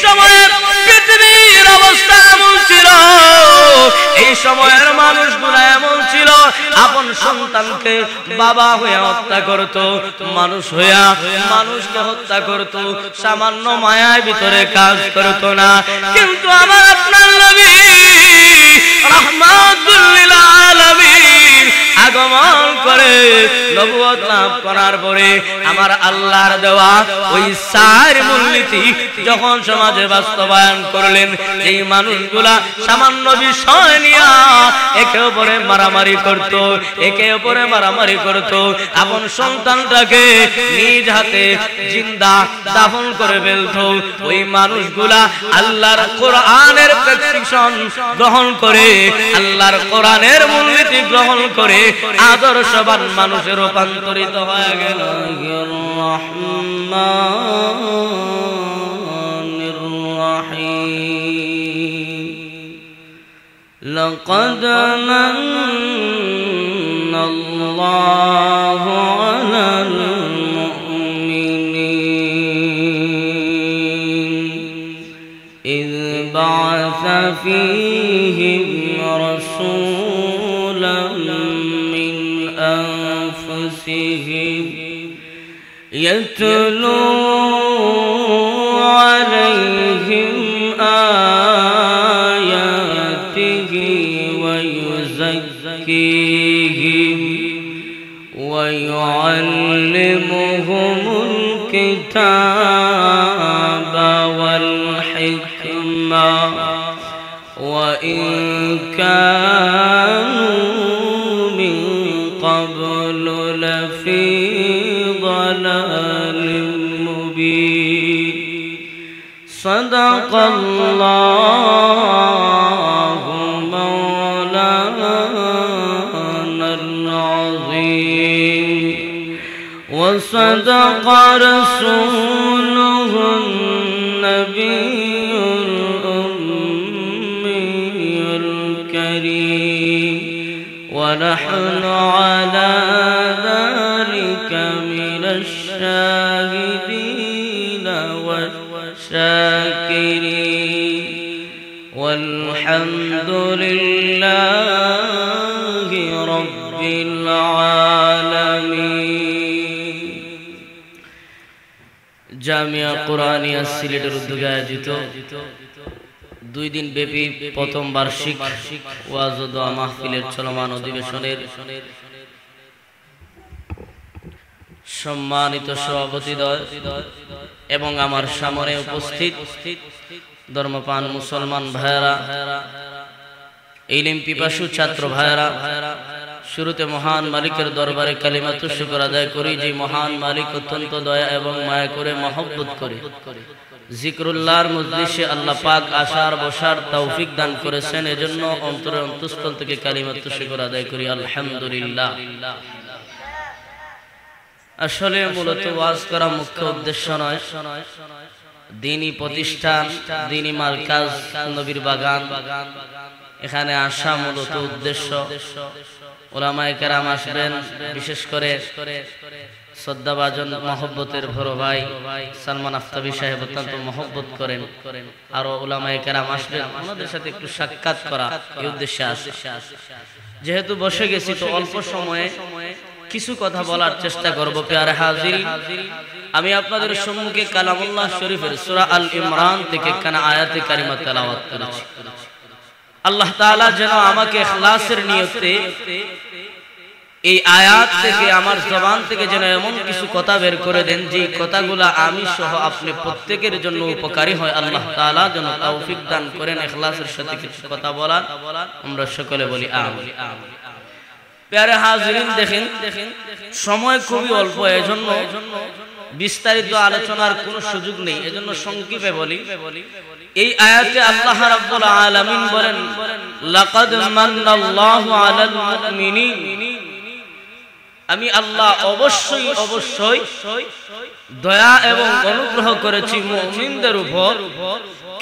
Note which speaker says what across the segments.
Speaker 1: সময়ের পৃথিবীর অবস্থা এমন ছিল, এই সময়ের মানুষগুলো এমন ছিল, আপন সন্তানকে বাবা হয়ে হত্যা করত, মানুষ হইয়া মানুষকে হত্যা করত, সামান্য মায়ার ভিতরে কাজ করত না। কিন্তু আমার আপনার নবী রাহমাতুল লিল আলামিন আগমন করে নবুয়ত লাভ করার পরে আমার আল্লাহর দেওয়া ওই চার মূলনীতি যখন সমাজে বাস্তবায়ন করলেন, এই মানুষগুলা সামান্য বিষয় নিয়ে একে অপরে মারামারি করত, একে অপরে মারামারি করত, আপন সন্তানটাকে নিজ হাতে জিন্দা দাফন করে ফেলত। ওই মানুষগুলা আল্লাহর কোরআনের প্রেসক্রিপশন গ্রহণ করে, আল্লাহর কোরআনের মূলনীতি গ্রহণ করে আদর্শবান মানুষের রূপান্তরিত হয়ে গেল। রহমানির রহিম লাকাদ মান্নাল্লাহু আলাল মুমিনিন ইয বা'আসা ফীহিম রাসূলান মিন আনফুসিহিম يتلو عليهم آياته ويزكيهم ويعلمهم الكتاب والحكمة وإن كانوا من قبل لفي ضلال مبين صدق الله مولانا العظيم وصدق رسوله النبي الأمي الكريم ونحن على ذلك من الشاهدين والشاكرين والحمد لله رب العالمين। জামিয়া কুরআনিয়া সিলেটের উদ্যোগে আয়োজিত 2 দিন ব্যাপী প্রথম বার্ষিক ওয়াজ ও দোয়া মাহফিলের চলমান অধিবেশনের সম্মানিত সভাপতিদ্বয় এবং আমার সামনে উপস্থিত ধর্মপ্রাণ মুসলমান ভাইরা, ইলম পিপাসু ছাত্র ভাইরা, শুরুতে মহান মালিকের দরবারে কালিমাতু শুকর আদায় করি, যে মহান মালিক অত্যন্ত দয়া এবং মায়া করে মহব্বত করে জিকরুল্লাহর মজলিসে আল্লাহ পাক আসার বসার তৌফিক দান করেছেন। এজন্য অন্তরের অন্তঃস্থল থেকে কালিমাতু শুকর আদায় করি আলহামদুলিল্লাহ। আসলে মূলত ওয়াজ করা মুখ্য উদ্দেশ্য নয়, দ্বীনি প্রতিষ্ঠান, দ্বীনি মার্কাজ, নবীর বাগান, এখানে আসা মূলত উদ্দেশ্য। উলামায়ে কেরাম আসবেন, বিশেষ করে শ্রদ্ধাভাজন মহব্বতের বড় ভাই সালমান আফতাবী সাহেব অত্যন্ত মহব্বত করেন, আরো উলামায়ে কেরাম আসবেন, ওনাদের সাথে একটু সাক্ষাৎ করা এই উদ্দেশ্যে আসে। যেহেতু বসে গেছি তো অল্প সময়ে কিছু কথা বলার চেষ্টা করব। প্রিয় হাজিরিন, আমি আপনাদের সম্মুখে কালামুল্লাহ শরীফের সূরা আল ইমরান থেকে কানা আয়াতে কারিমা তেলাওয়াত করেছি। আল্লাহ তাআলা যেন আমাকে ইখলাসের নিয়তে এই আয়াত থেকে আমার জবান থেকে যেন এমন কিছু কথা বের করে দেন যে কথাগুলো আমি সহ আপনি প্রত্যেকের জন্য উপকারী হয়। আল্লাহ তাআলা যেন তৌফিক দান করেন ইখলাসের সাথে কিছু কথা বলার। আমরা সকলে বলি আমিন। প্রিয় হাজিরিন, দেখেন সময় খুবই অল্প, এজন্য বিস্তারিত আলোচনার কোনো সুযোগ নেই, এজন্য সংক্ষেপে বলি। এই আয়াতে আল্লাহ রাব্বুল আলামিন বলেন, লাকাদ মান্নাল্লাহু আলাল মুমিনিন, আমি আল্লাহ অবশ্যই অবশ্যই দয়া এবং অনুগ্রহ করেছি মুমিনদের উপর।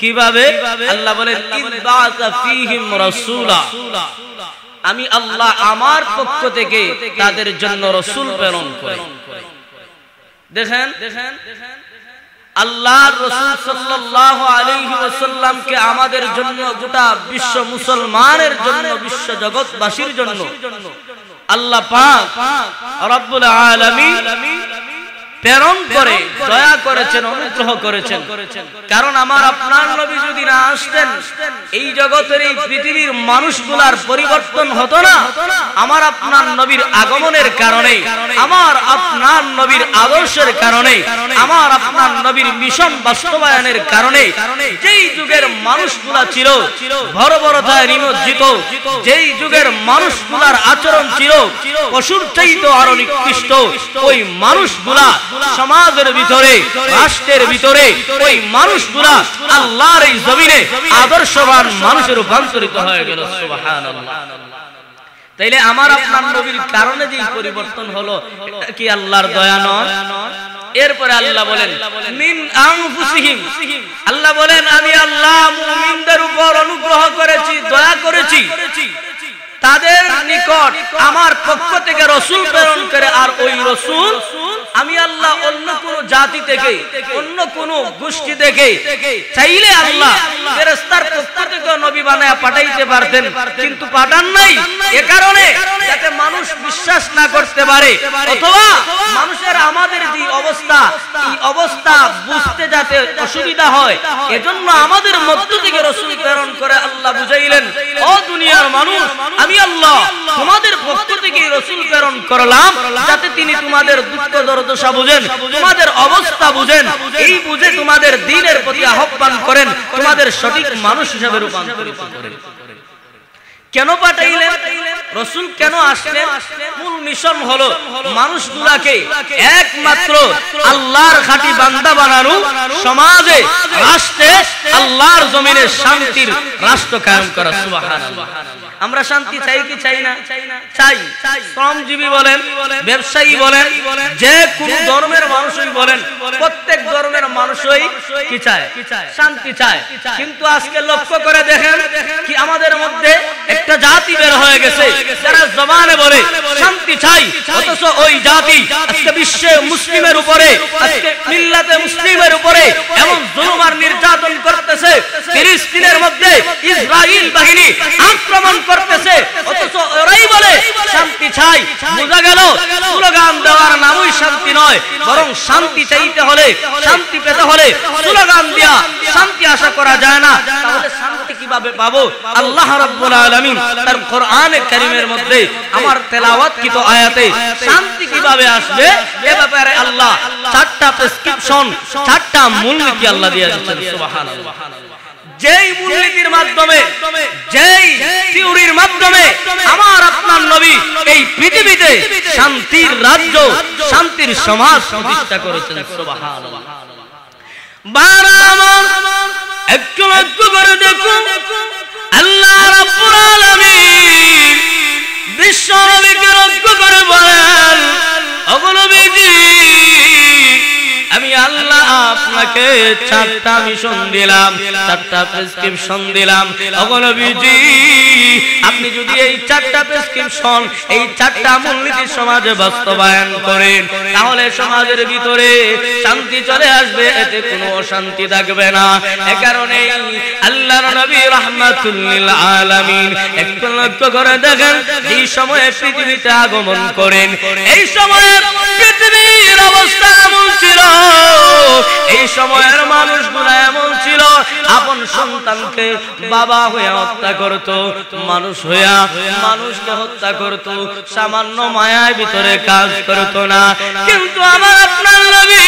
Speaker 1: কিভাবে? আল্লাহ বলেন, ইযবাআসা ফীহিম রাসূলা, আমি আল্লাহ আমার পক্ষ থেকে তাদের জন্য রাসূল প্রেরণ করি। দেখেন আল্লাহর রাসূল সাল্লাল্লাহু আলাইহি ওয়াসাল্লামকে আমাদের জন্য, গোটা বিশ্ব মুসলমানের জন্য, বিশ্ব জগৎবাসীর জন্য আল্লাহ পাক রব্বুল আলামিন প্রেরণ করে দয়া করেছেন, অনুগ্রহ করেছেন। কারণ আমার আপনার নবী যদি না আসতেন, এই জগতের, এই পৃথিবীর মানুষগুলার পরিবর্তন হতো না। আমার আপনার নবীর আগমনের কারণে, আমার আপনার নবীর আদর্শের কারণে, আমার আপনার নবীর মিশন বাস্তবায়নের কারণে যেই যুগের মানুষগুলা ছিল বর্বরতায় নিমজ্জিত, যেই যুগের মানুষগুলার আচরণ ছিল পশুর চাইতে আরো নিকৃষ্ট, ওই মানুষগুলা সমাজের ভিতরে, রাষ্ট্রের ভিতরে, ওই মানুষগুলা আল্লাহর এই জমিনে আদর্শবান মানুষে রূপান্তরিত হয়ে গেল। সুবহানাল্লাহ। তাইলে আমার আপনার নবীর কারণে যে পরিবর্তন হলো, এটা কি আল্লাহর দয়া নয়? এরপরে আল্লাহ বলেন মিন আনফুসিহিম, আল্লাহ বলেন আমি আল্লাহ মুমিনদের উপর অনুগ্রহ করেছি, দয়া করেছি, তাদের নিকট আমার পক্ষ থেকে রাসূল প্রেরণ করে। আর ওই রাসূল আমি আল্লাহ অন্য কোন জাতি থেকে, অন্য কোন গোষ্ঠী থেকে চাইলে আল্লাহ ফেরেশতার পক্ষ থেকে নবী বানায়া পাঠাইতে পারতেন, কিন্তু পাঠান নাই। এ কারণে যাতে মানুষ বিশ্বাস না করতে পারে, অথবা মানুষের আমাদের যে অবস্থা, এই অবস্থা বুঝতে যাতে অসুবিধা হয়, এজন্য আমাদের মধ্য থেকে রাসূল প্রেরণ করে আল্লাহ বুঝাইলেন, ও দুনিয়ার মানুষ, আমি আল্লাহ তোমাদের পক্ষ থেকে রাসূল প্রেরণ করলাম যাতে তিনি তোমাদের দুঃখ দুর্দশা বুঝেন, তোমাদের অবস্থা বুঝেন, এই বুঝে তোমাদের দ্বীনের প্রতি আহ্বান করেন, তোমাদের সঠিক মানুষ হিসেবে রূপান্তরিত করেন। কেন পাঠাইলেন রাসূল, কেন আসলেন? মূল মিশন হলো মানুষগুলাকে একমাত্র আল্লাহর খাঁটি বান্দা বানানো, সমাজে, রাষ্ট্রে, আল্লাহর জমিনে শান্তির রাষ্ট্র কায়েম করা। সুবহানাল্লাহ। আমরা শান্তি চাই কি চাই না? চাই। শ্রমজীবী বলেন, ব্যবসায়ী বলেন, যে কোন ধর্মের মানুষই বলেন, প্রত্যেক ধর্মের মানুষই কি চায়? শান্তি চায়। কিন্তু আজকে লক্ষ্য করে দেখেন কি আমাদের মধ্যে একটা জাতি বের হয়ে গেছে যারা জবানে বলে শান্তি চাই, অথচ ওই জাতি আজকে বিশ্বে মুসলিমের উপরে, আজকে মিল্লাতে মুসলিমের উপরে এমন জুলুম আর নির্যাতন করতেছে। ফিলিস্তিনের মধ্যে ইসরাইল বাহিনী আক্রমণ করতেছে, অথচ ওরাই বলে শান্তি চাই। বোঝা গেল স্লোগান দেওয়ার নামই শান্তি নয়, বরং শান্তি চাইতে হলে, শান্তি পেতে হলে স্লোগান দিয়া শান্তি আশা করা যায় না। তাহলে শান্তি কিভাবে পাবো? আল্লাহ রাব্বুল আলামিন তার কোরআনে কারীমের মধ্যে আমার তেলাওয়াতকৃত আয়াতে শান্তি কিভাবে আসবে এ ব্যাপারে আল্লাহ চারটা প্রেসক্রিপশন, চারটা মূলনীতি আল্লাহ দিয়ে দিয়েছেন। সুবহানাল্লাহ। যেই মূলনীতির মাধ্যমে, যেই থিওরির মাধ্যমে আমার আপনার নবী এই পৃথিবীতে শান্তির রাজ্য, শান্তির সমাজ প্রতিষ্ঠা করেছেন। সুবহানাল্লাহ। বারবার একটু লক্ষ্য করে দেখুন, আল্লাহ রাব্বুল আলামিন বিশ্ব নবীকে লক্ষ্য করে বলেন, ওগো নবীজি, আমি আল্লাহ আপনাকে চারটা মিশন দিলাম, চারটা প্রেসক্রিপশন দিলাম। ওগো নবীজি, আপনি যদি এই চারটা প্রেসক্রিপশন, এই চারটা মূলনীতি সমাজে বাস্তবায়ন করেন, তাহলে সমাজের ভিতরে শান্তি চলে আসবে, এতে কোনো অশান্তি থাকবে না। এ কারণে আল্লাহর নবী রাহমাতুল লিল আলামিন একটু লক্ষ্য করে দেখেন, এই সময়ে পৃথিবীতে আগমন করেন, এই সময়ে পৃথিবীর অবস্থা এমন ছিল, এই সময়ের মানুষগুলো এমন ছিল, আপন সন্তানকে বাবা হয়ে হত্যা করত, মানুষ হইয়া মানুষকে হত্যা করত, সামান্য মায়ার ভিতরে কাজ করত না। কিন্তু আমার আপনার নবী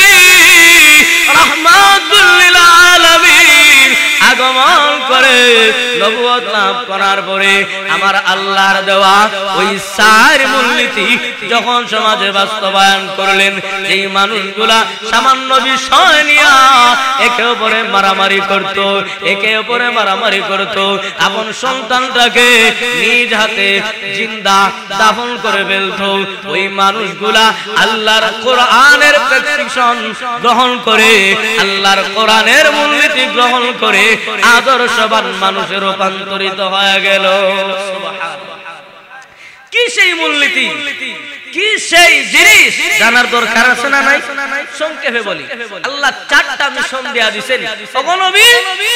Speaker 1: রাহমাতুল লিল আলামিন আগমন করে নবুয়ত লাভ করার পরে আমার আল্লাহর দেওয়া ওই চার মূলনীতি যখন সমাজে বাস্তবায়ন করলেন, এই মানুষগুলা সামান্য বিষয় নিয়ে একে অপরে মারামারি করত, একে অপরে মারামারি করত, আপন সন্তানটাকে নিজ হাতে জিন্দা দাফন করে ফেলত। ওই মানুষগুলা আল্লাহর কোরআনের প্রেসক্রিপশন গ্রহণ করে, আল্লাহর কোরআনের মূলনীতি গ্রহণ করে আদর্শবান মানুষে রূপান্তরিত হয়ে গেল। কি সেই মূলনীতি? কি সেই জিনিস জানার দরকার আছে না নাই? সংক্ষেপে বলি, আল্লাহ চারটা মিশন দেয়া দিবেন। ওগো নবী,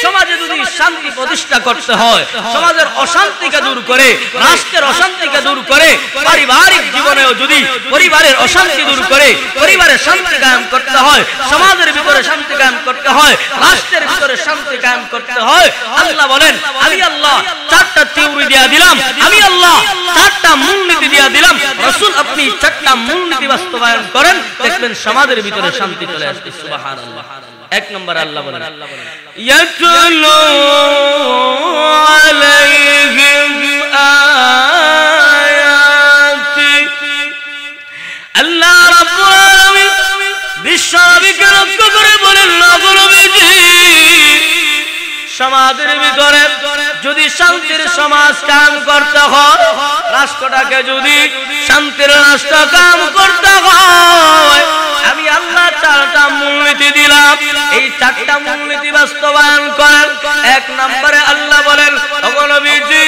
Speaker 1: সমাজে যদি শান্তি প্রতিষ্ঠা করতে হয়, সমাজের অশান্তিকে দূর করে, রাষ্ট্রের অশান্তিকে দূর করে, পারিবারিক জীবনেও যদি পরিবারের অশান্তি দূর করে পরিবারের শান্তি কায়েম করতে হয়, সমাজের ভিতরে শান্তি কায়েম করতে হয়, রাষ্ট্রের ভিতরে শান্তি কায়েম করতে হয়, আল্লাহ বলেন আমি আল্লাহ চারটা থিওরি দিয়া দিলাম, আমি আল্লাহ চারটা মূলনীতি দিয়া দিলাম। রাসূল আপনি চারটা মূলনীতি বাস্তবায়ন করেন, দেখবেন সমাজের ভিতরে শান্তি চলে আসবে। সুবহানাল্লাহ। এক নম্বর আল্লাহ বলেন ইয়াতুলু আলাইহিম আয়াতি। আল্লাহ রাব্বুল আলামিন বিশ্ববিকে লক্ষ্য করে বলেন, নবীজি সমাজের ভিতরে যদি শান্তির সমাজ কায়েম করতে হয়, রাষ্ট্রটাকে যদি শান্তির রাষ্ট্র কায়েম করতে হয়, আমি আল্লাহ চারটা মূলনীতি দিলাম, এই চারটা মূলনীতি বাস্তবায়ন করেন। এক নম্বরে আল্লাহ বলেন ওগো নবীজি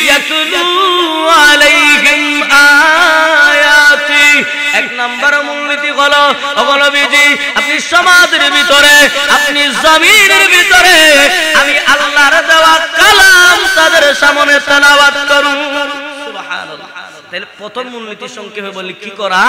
Speaker 1: ইয়াতুলু আলাইহিম আয়াতি। এক নম্বর মূলনীতি হলো ওগো নবীজি আপনি সমাজের ভিতরে, আপনি জমিনের ভিতরে আমি আল্লাহর দেওয়া কালাম তাদের সামনে তেলাওয়াত করুন। সুবহানাল্লাহ। তাহলে প্রথম মূলনীতি সংক্ষেপে বলি কি করা?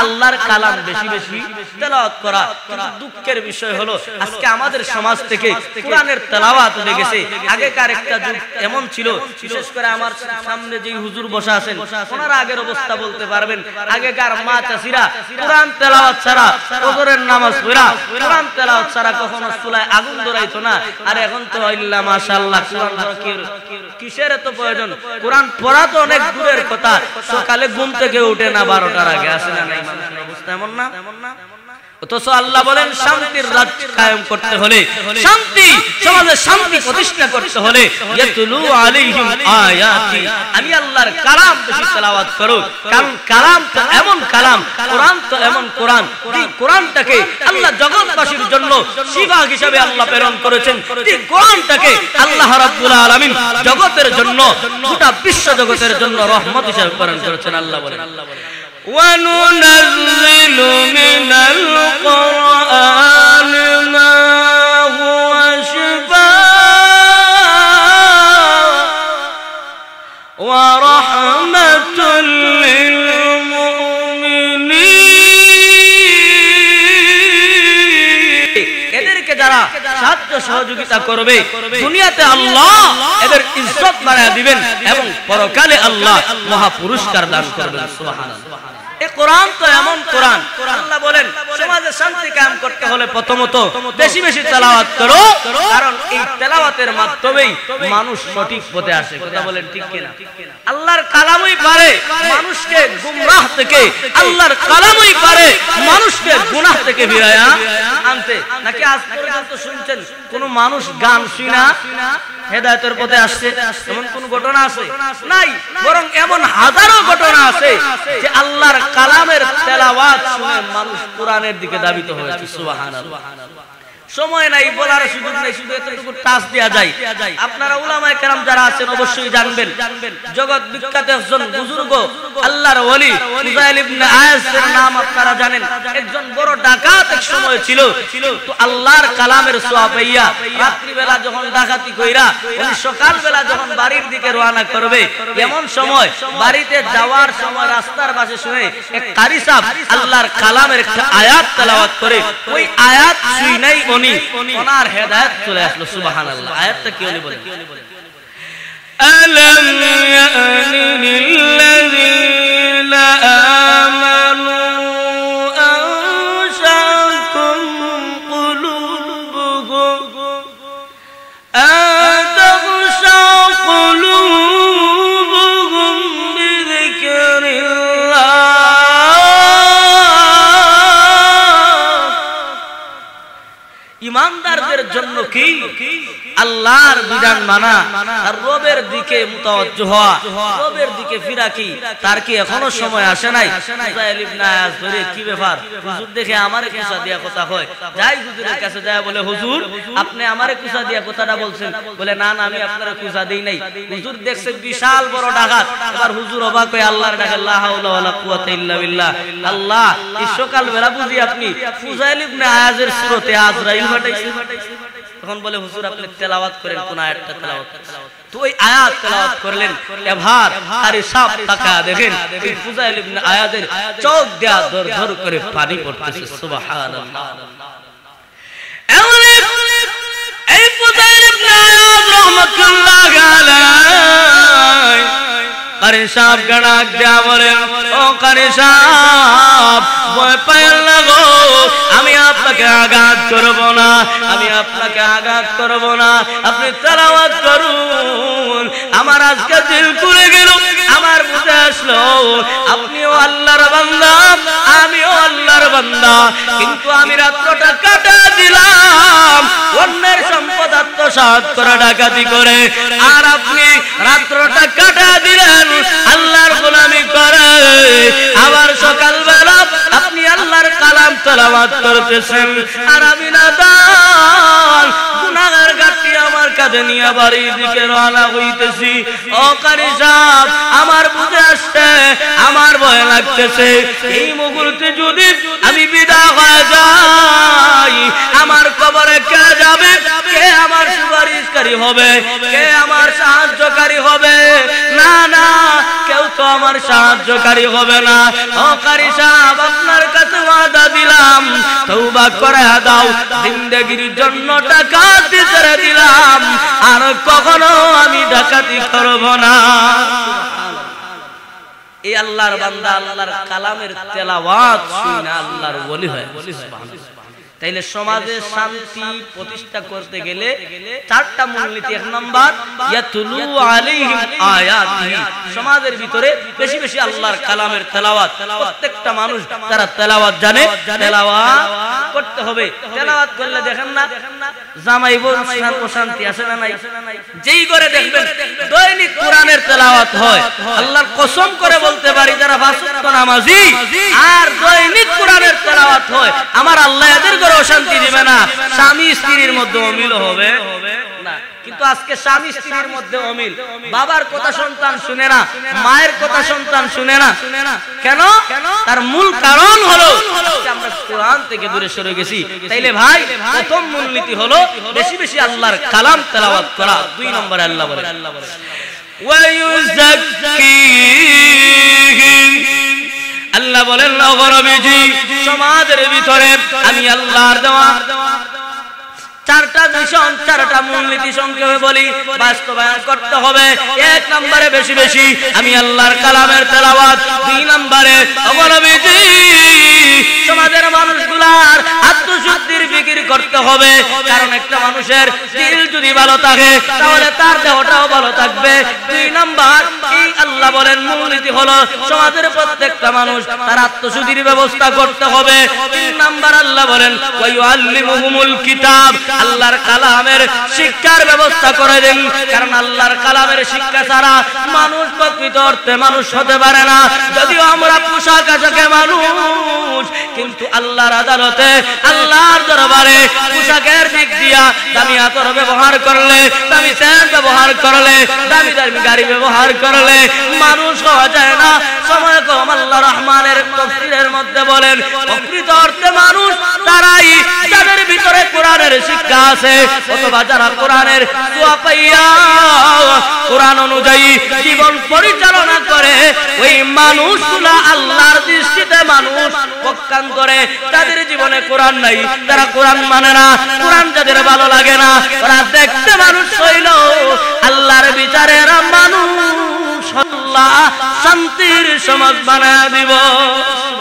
Speaker 1: আল্লাহর কালাম বেশি বেশি তেলাওয়াত করা। কিন্তু দুঃখের বিষয় হলো আজকে আমাদের সমাজ থেকে কোরআনের তেলাওয়াত উঠে গেছে। আগেকার একটা যুগ এমন ছিল, বিশেষ করে আমার সামনে যে হুজুর বসা আছেন ওনারা আগের অবস্থা বলতে পারবেন। আগেকার মা চাষিরা কোরআন তেলাওয়াত ছাড়া, ফজরের নামাজ পড়া কোরআন তেলাওয়াত ছাড়া কখনো চুলায় আগুন ধরাইতো না। আর এখন তো আল্লাহ মাশাআল্লাহ কোরআন কিসের এত প্রয়োজন? কোরআন পড়া তো অনেক দূরের কথা, সকালে ঘুম থেকে উঠে না 12টার আগে, আসে না নাই মানুষের অবস্থা এমন না? অথচ আল্লাহ বলেন শান্তির রাষ্ট্র কায়েম করতে হলে, শান্তি সমাজে শান্তি প্রতিষ্ঠা করতে হলে ইয়াতুলু আলাইহিম আয়াতি, আমি আল্লাহর কালাম বেশি তেলাওয়াত করো। কারণ কালাম তো এমন কালাম, কোরআন তো এমন কোরআন, এই কোরআনটাকে আল্লাহ জগৎবাসীর জন্য শিফা হিসেবে আল্লাহ প্রেরণ করেছেন। এই কোরআনটাকে আল্লাহ রাব্বুল আলামিন জগতের জন্য, গোটা বিশ্ব জগতের জন্য রহমত হিসেবে প্রেরণ করেছেন। আল্লাহ বলেন وَنُنَزِّلُ مِنَ الْقُرْآنِ مَا هُوَ شِفَاءٌ وَرَحْمَةٌ لِّلْمُؤْمِنِينَ। এদেরকে যারা সাহায্য সহযোগিতা করবে দুনিয়াতে আল্লাহ এদের ইজ্জত বাড়ায় দিবেন এবং পরকালে আল্লাহ মহা পুরস্কার দান করবেন। সুবহানাল্লাহ। এই কোরআন তো এমন কোরআন, আল্লাহ বলেন সমাজে শান্তি কায়েম করতে হলে প্রথমত বেশি বেশি তেলাওয়াত করো, কারণ এই তেলাওয়াতের মাধ্যমেই মানুষ সঠিক পথে আসে। কথা বলেন ঠিক কিনা? আল্লাহর কালামই পারে মানুষকে গুমরাহ থেকে, আল্লাহর কালামই পারে মানুষকে গুনাহ থেকে ফিরায়া আনতে। নাকি আজ পর্যন্ত শুনছেন কোন মানুষ গান শুনা হেদায়েতের পথে আসছে? এমন কোন ঘটনা আছে? নাই। বরং এমন হাজারো ঘটনা আছে যে আল্লাহর কালামের তেলাওয়াত শুনে মানুষ কোরআনের দিকে ধাবিত হয়েছে। সুবহানাল্লাহ। সময় নাই, বলার সুযোগ নাই, শুধু এতটুকু টাচ দেয়া যায়। আপনারা উলামায়ে কেরাম যারা আছেন অবশ্যই জানবেন, জগৎ বিখ্যাত একজন বুজুর্গ আল্লাহর ওলি ফুযাইল ইবনে আয়াসের নাম আপনারা জানেন। একজন বড় ডাকাত এক সময় ছিল, তো আল্লাহর কালামের ছোঁয়া পাইয়া রাত্রি বেলা যখন ডাকাতি কইরা উনি সকাল বেলা যখন বাড়ির দিকে রওনা করবে, এমন সময় বাড়িতে যাওয়ার সময় রাস্তার পাশে শুনে এক কারি সাহেব আল্লাহর কালামের একটা আয়াত তেলাওয়াত করে, ওই আয়াত শুই নাই ওনার হেদায়েত চলে আসলো। সুবহানাল্লাহ। আয়াতটা কি উনি বলেন? আলাম ইয়ানি লিল্লাযীনা আমানু আনশাকুম কুলুবুহুম আতাগশা কুলুবুহুম বিযিকরিল্লাহ। ঈমান ইমানদারদের জন্য কি আল্লাহর বিধান মানা আর রবের দিকে মুতাওয়াজ্জহ হওয়া, রবের দিকে ফিরা কি তার কি এখনো সময় আসে নাই? ফুযাইল ইবনে আয়াজ ধরে কি ব্যাপার, হুজুর দেখে আমারে কুসা দিয়া কথা হয়, যাই হুজুরের কাছে যায় বলে হুজুর আপনি আমারে কুসা দিয়া কথাটা বলছেন, বলে না না আমি আপনারে কুসা দেই নাই। হুজুর দেখছে বিশাল বড় ডাকাত, এবার হুজুর অবাক হয়ে আল্লাহর ডাকে লা হাওলা ওয়ালা কুওয়াতা ইল্লা বিল্লাহ। আল্লাহ এই সকাল বেলা বুঝি আপনি ফুযাইল ইবনে আয়াজের সূরতে আজরাইল পাঠাইছেন। তখন বলে হুজুর আপনি তেলাওয়াত করেন কোন আয়াতটা তেলাওয়াত করেন। তো ওই আয়াত তেলাওয়াত করলেন, এবার আরে সাপ তাকা দেখেন এই ফুযাইল ইবনে আয়াজের চোখ দিয়া ধর ধর করে পানি পড়তেছে। সুবহানাল্লাহ। এই ফুযাইল ইবনে আয়াজ রাহমাতুল্লাহ আলাইহি কারি সাহেব গানাক দেয়া বলেন, ও কারি সাহেব ভয় পাইয়েন না গো, আমি আপনাকে আঘাত করব না, আমি আপনাকে আঘাত করব না, আপনি তেলাওয়াত করুন। আমার আজকে দিল করে গেল, আমার বুঝে আসলো আপনিও আল্লাহর বান্দা আমিও আল্লাহর বান্দা, কিন্তু আমি রাত্রটা কাটা দিলাম অন্যের সম্পদ আত্মসাৎ করে ডাকাতি করে, আর আপনি রাত্রটা কাটা দিলেন আল্লাহর গোলামি করে। আবার সকালবেলা আপনি আল্লাহর কালাম তেলাওয়াত করতেছেন, আর আমি নাদান গুনাহের গাঁটটি আমার কাঁধে নিয়ে বাড়ির দিকে রওনা হইতেছি। ও কারি সাহেব আমার বুঝে আসছে, আমার ভয় লাগতেছে, এই মুহূর্তে যদি আমি বিদায় হয়ে যাই আমার কবরে কে যাবে, কে আমার সুপারিশকারী হবে, কে আমার সাহায্যকারী হবে? না না কেউ তো আমার সাহায্যকারী হবে না। ও কারি সাহেব আপনার কাছে ওয়াদা দিলাম তওবা করে দাও, জিন্দেগীর জন্য ডাকাতি ছেড়ে দিলাম, আর কখনো আমি ডাকাতি করব না। এই আল্লাহর বান্দা আল্লাহর কালামের তেলাওয়াত শুনে আল্লাহর ওলি হয়। সুবহানাল্লাহ। তাইলে সমাজে শান্তি প্রতিষ্ঠা করতে গেলে চারটা মূলনীতি। এক নাম্বার ইয়াতুলু আলাইহিম আয়াতিহি, সমাজের ভিতরে বেশি বেশি আল্লাহর কালামের তেলাওয়াত। প্রত্যেকটা মানুষ যারা তেলাওয়াত জানে তেলাওয়াত করতে হবে। তেলাওয়াত করলে দেখেন না জামাই বউ শান্তি আসে না নাই? যেই করে দেখবেন দৈনিক কোরআনের তেলাওয়াত হয়, আল্লাহর কসম করে বলতে পারি যারা পাঁচ ওয়াক্ত নামাজি আর দৈনিক কোরআনের তেলাওয়াত হয়, আমার আল্লাহ এদের ঘরে অশান্তি দিবে না, স্বামী স্ত্রীর মধ্যে অমিল হবে না। কিন্তু আজকে স্বামী স্ত্রীর মধ্যে অমিল, বাবার কথা সন্তান শুনে না, মায়ের কথা সন্তান শুনে না। কেন? তার মূল কারণ হলো আমরা কোরআন থেকে দূরে সরে গেছি। তাইলে ভাই প্রথম মূলনীতি হলো বেশি বেশি আল্লাহর কালাম তেলাওয়াত করা। দুই নম্বরে আল্লাহ বলেন আল্লাহ বলেন নবী সমাজের ভিতরে আমি আল্লাহর দেওয়া চারটা মিশন, চারটা মূলনীতি সংক্ষেপে বলি, বাস্তবায়ন করতে হবে। এক নম্বরে বেশি বেশি আমি আল্লাহর কালামের তেলাওয়াত। দুই নম্বরে নবী সমাজের মানুষগুলার আত্মশুদ্ধির ফিকির করতে হবে, কারণ একটা মানুষের দিল যদি ভালো থাকে তাহলে তার দেহটাও ভালো থাকবে। দুই নাম্বার এই আল্লাহ বলেন মূলনীতি হলো সমাজের প্রত্যেকটা মানুষ তার আত্মশুদ্ধির ব্যবস্থা করতে হবে। তিন নাম্বার আল্লাহ বলেন ওয়ায়ুআল্লিমুহুমুল কিতাব, আল্লাহর কালামের শিক্ষার ব্যবস্থা করে দেন, কারণ আল্লাহর কালামের শিক্ষা ছাড়া মানুষ প্রকৃত অর্থে মানুষ হতে পারে না। যদিও আমরা পোশাক আশাকে মানুষ, কিন্তু আল্লাহর আদালতে আল্লাহর দরবারে পোশাকের দিক দিয়া দামি আতর ব্যবহার করলে, দামি সেন্ট ব্যবহার করলে, দামি দামি গাড়ি ব্যবহার করলে মানুষ হওয়া যায় না। সময় কম আল্লাহ রহমানের তাফসীরের মধ্যে বলেন প্রকৃত অর্থে মানুষ তারাই যাদের ভিতরে কোরআনের শিক্ষা আছে, অথবা যারা কোরআনের দোয়া পাইয়া কোরআন অনুযায়ী জীবন পরিচালনা করে, ওই মানুষগুলা আল্লাহর দৃষ্টিতে মানুষ। পক্ষান্তরে তাদের জীবনে কোরআন নাই, তারা কোরআন মানে না, কোরআন যাদের ভালো লাগে না, ওরা দেখতে মানুষ হইল আল্লাহর বিচারের মানুষ আল্লাহ শান্তির সমাজ বানায় দিব।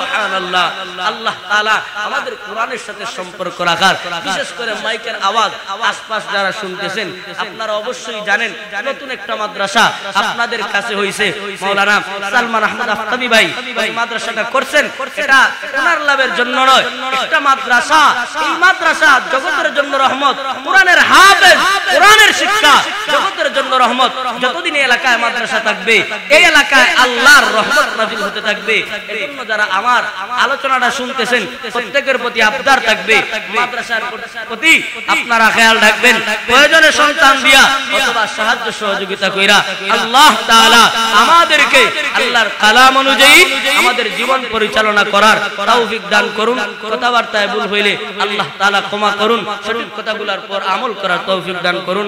Speaker 1: সুবহানাল্লাহ। আল্লাহ তাআলা আমাদের কোরআনের সাথে সম্পর্ক রাখার, বিশেষ করে মাইকের আওয়াজ আশপাশ যারা শুনতেছেন আপনারা অবশ্যই জানেন নতুন একটা মাদ্রাসা আপনাদের কাছে হইছে। মাওলানা সালমান আহমদ আফতাবি ভাই এই মাদ্রাসাটা করছেন, এটা ওনার লাভের জন্য নয়, একটা মাদ্রাসা, এই মাদ্রাসা জগতের জন্য রহমত, কোরআনের হাফেজ, কোরআনের শিক্ষা জগতের জন্য রহমত। যতদিন এই এলাকায় মাদ্রাসা থাকবে এই এলাকায় আল্লাহর রহমত নাযিল হতে থাকবে। এজন্য যারা আমার আলোচনাটা শুনতেছেন প্রত্যেকের প্রতি আবদার থাকবে, মাদ্রাসার প্রতি আপনারা খেয়াল রাখবেন, প্রয়োজনে সন্তান দিয়া অথবা সাহায্য সহযোগিতা কইরা আল্লাহ তাআলা আমাদেরকে আল্লাহর কালাম অনুযায়ী আমাদের জীবন পরিচালনা করার তৌফিক দান করুন। কথাবার্তায় ভুল হইলে আল্লাহ তাআলা ক্ষমা করুন, সঠিক কথাগুলোর পর আমল করার তৌফিক দান করুন।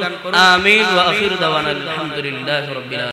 Speaker 1: আমিন ওয়া আখিরু দাওয়ানা আলহামদুলিল্লাহি রাব্বিল আলামিন।